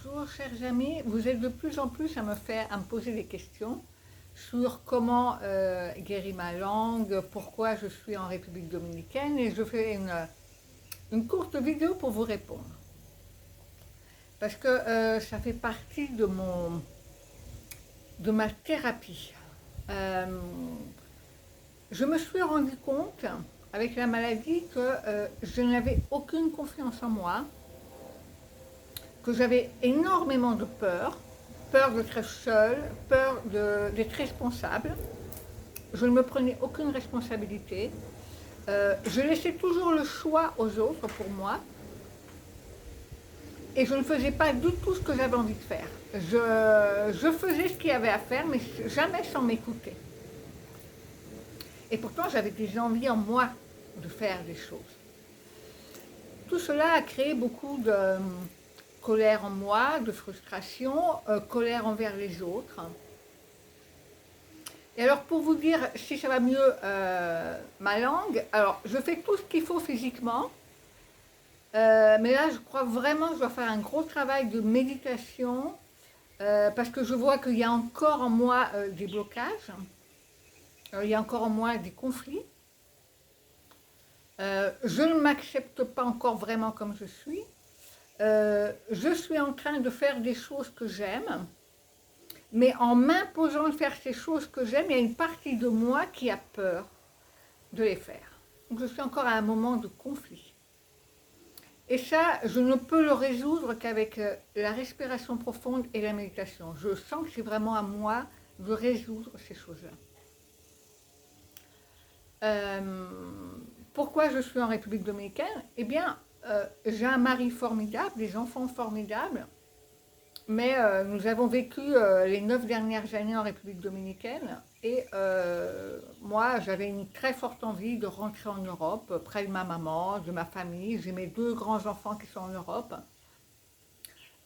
Bonjour chers amis, vous êtes de plus en plus à me poser des questions sur comment guérir ma langue, pourquoi je suis en République dominicaine et je fais une courte vidéo pour vous répondre. Parce que ça fait partie de ma thérapie. Je me suis rendu compte avec la maladie que je n'avais aucune confiance en moi, que j'avais énormément de peur d'être seule, peur d'être responsable. Je ne me prenais aucune responsabilité. Je laissais toujours le choix aux autres pour moi. Et je ne faisais pas du tout ce que j'avais envie de faire. Je faisais ce qu'il y avait à faire, mais jamais sans m'écouter. Et pourtant, j'avais des envies en moi de faire des choses. Tout cela a créé beaucoup de colère en moi, de frustration, colère envers les autres. Et alors pour vous dire si ça va mieux ma langue, alors je fais tout ce qu'il faut physiquement, mais là je crois vraiment que je dois faire un gros travail de méditation parce que je vois qu'il y a encore en moi des blocages, il y a encore en moi des conflits. Je ne m'accepte pas encore vraiment comme je suis. Je suis en train de faire des choses que j'aime, mais en m'imposant de faire ces choses que j'aime, il y a une partie de moi qui a peur de les faire. Donc je suis encore à un moment de conflit. Et ça, je ne peux le résoudre qu'avec la respiration profonde et la méditation. Je sens que c'est vraiment à moi de résoudre ces choses-là. Pourquoi je suis en République dominicaine? Eh bien, j'ai un mari formidable, des enfants formidables, mais nous avons vécu les 9 dernières années en République dominicaine et moi j'avais une très forte envie de rentrer en Europe, près de ma maman, de ma famille. J'ai mes 2 grands-enfants qui sont en Europe.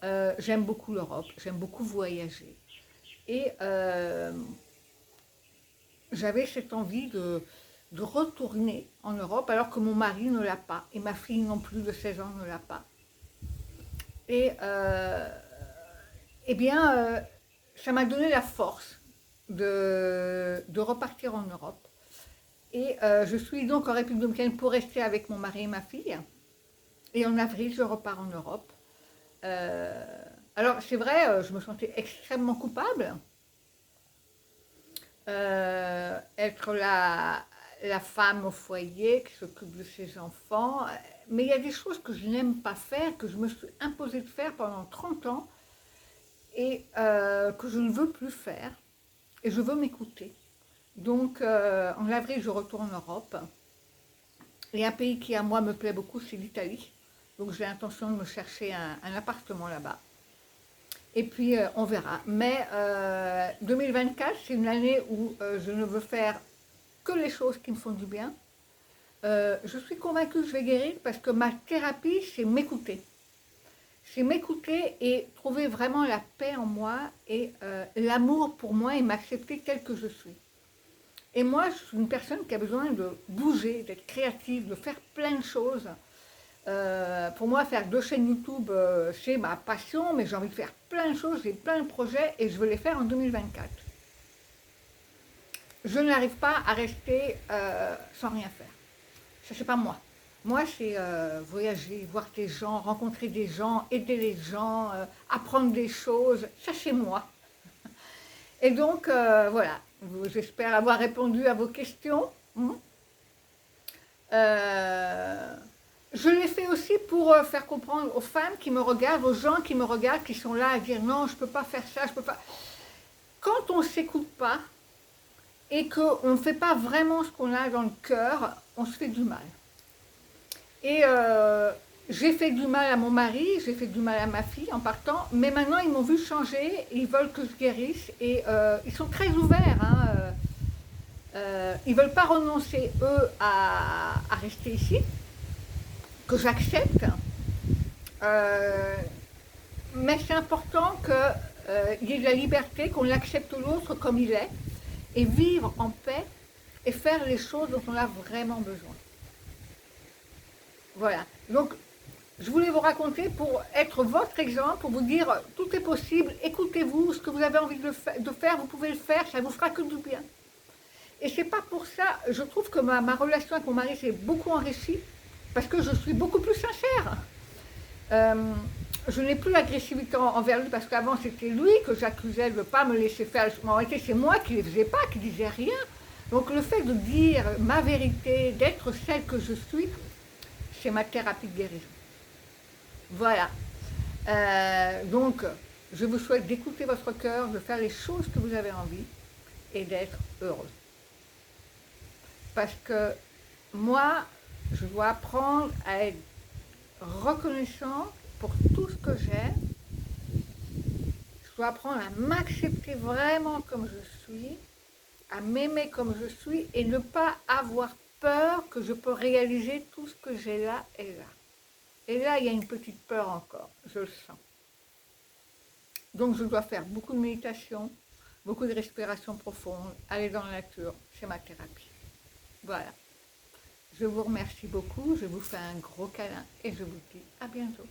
J'aime beaucoup l'Europe, j'aime beaucoup voyager. Et j'avais cette envie de retourner en Europe alors que mon mari ne l'a pas et ma fille non plus de 16 ans ne l'a pas. Et eh bien, ça m'a donné la force de repartir en Europe. Et je suis donc en République dominicaine pour rester avec mon mari et ma fille. Et en avril, je repars en Europe. Alors, c'est vrai, je me sentais extrêmement coupable. Être la femme au foyer qui s'occupe de ses enfants. Mais il y a des choses que je n'aime pas faire, que je me suis imposée de faire pendant 30 ans et que je ne veux plus faire. Et je veux m'écouter. Donc, en avril, je retourne en Europe. Et un pays qui, à moi, me plaît beaucoup, c'est l'Italie. Donc, j'ai l'intention de me chercher un appartement là-bas. Et puis, on verra. Mais 2024, c'est une année où je ne veux faire que les choses qui me font du bien. Je suis convaincue que je vais guérir parce que ma thérapie, c'est m'écouter. C'est m'écouter et trouver vraiment la paix en moi et l'amour pour moi et m'accepter tel que je suis. Et moi, je suis une personne qui a besoin de bouger, d'être créative, de faire plein de choses. Pour moi, faire 2 chaînes YouTube, c'est ma passion, mais j'ai envie de faire plein de choses, j'ai plein de projets et je veux les faire en 2024. Je n'arrive pas à rester sans rien faire. Ça, c'est pas moi. Moi, c'est voyager, voir des gens, rencontrer des gens, aider les gens, apprendre des choses. Ça, c'est moi. Et donc, voilà. J'espère avoir répondu à vos questions. Je l'ai fait aussi pour faire comprendre aux femmes qui me regardent, aux gens qui me regardent, qui sont là à dire non, je ne peux pas faire ça, je peux pas. Quand on ne s'écoute pas et qu'on ne fait pas vraiment ce qu'on a dans le cœur, on se fait du mal. Et j'ai fait du mal à mon mari, j'ai fait du mal à ma fille en partant, mais maintenant ils m'ont vu changer, ils veulent que je guérisse et ils sont très ouverts. Ils ne veulent pas renoncer, eux, à rester ici, que j'accepte. Mais c'est important qu'il y ait de la liberté, qu'on accepte l'autre comme il est, et vivre en paix et faire les choses dont on a vraiment besoin. Voilà. Donc, je voulais vous raconter pour être votre exemple, pour vous dire tout est possible, écoutez-vous, ce que vous avez envie de faire, vous pouvez le faire, ça vous fera que du bien. Et c'est pas pour ça, je trouve que ma relation avec mon mari s'est beaucoup enrichie, parce que je suis beaucoup plus sincère. Je n'ai plus l'agressivité envers lui, parce qu'avant c'était lui que j'accusais de ne pas me laisser faire. En réalité, c'est moi qui ne les faisais pas, qui ne disais rien. Donc le fait de dire ma vérité, d'être celle que je suis, c'est ma thérapie de guérison. Voilà. Donc, je vous souhaite d'écouter votre cœur, de faire les choses que vous avez envie et d'être heureux. Parce que moi, je dois apprendre à être reconnaissant pour tout ce que j'ai. Je dois apprendre à m'accepter vraiment comme je suis, à m'aimer comme je suis et ne pas avoir peur que je peux réaliser tout ce que j'ai là et là. Et là, il y a une petite peur encore, je le sens. Donc, je dois faire beaucoup de méditation, beaucoup de respiration profonde, aller dans la nature, c'est ma thérapie. Voilà. Je vous remercie beaucoup, je vous fais un gros câlin et je vous dis à bientôt.